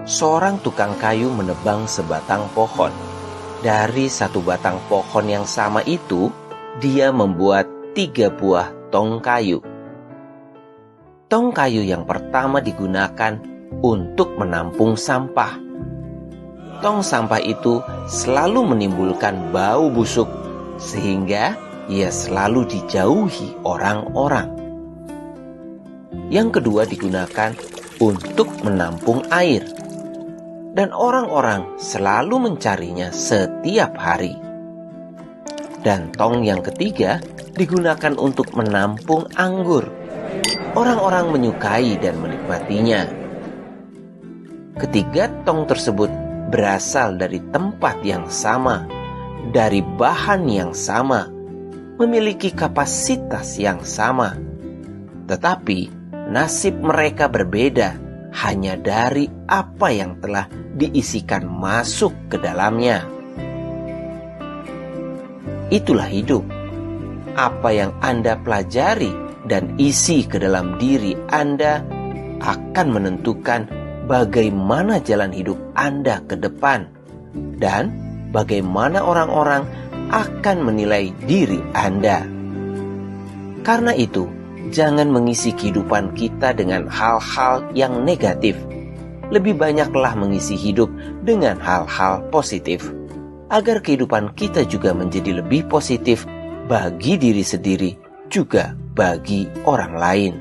seorang tukang kayu menebang sebatang pohon. Dari satu batang pohon yang sama itu, dia membuat 3 buah tong kayu. Tong kayu yang pertama digunakan untuk menampung sampah. Tong sampah itu selalu menimbulkan bau busuk, sehingga ia selalu dijauhi orang-orang. Yang kedua digunakan untuk menampung air, dan orang-orang selalu mencarinya setiap hari. Dan tong yang ketiga digunakan untuk menampung anggur. Orang-orang menyukai dan menikmatinya. Ketiga tong tersebut berasal dari tempat yang sama, dari bahan yang sama, memiliki kapasitas yang sama. Tetapi nasib mereka berbeda hanya dari apa yang telah diisikan masuk ke dalamnya. Itulah hidup. Apa yang Anda pelajari dan isi ke dalam diri Anda akan menentukan bagaimana jalan hidup Anda ke depan dan bagaimana orang-orang akan menilai diri Anda. Karena itu, jangan mengisi kehidupan kita dengan hal-hal yang negatif. Lebih banyaklah mengisi hidup dengan hal-hal positif, agar kehidupan kita juga menjadi lebih positif bagi diri sendiri, juga bagi orang lain.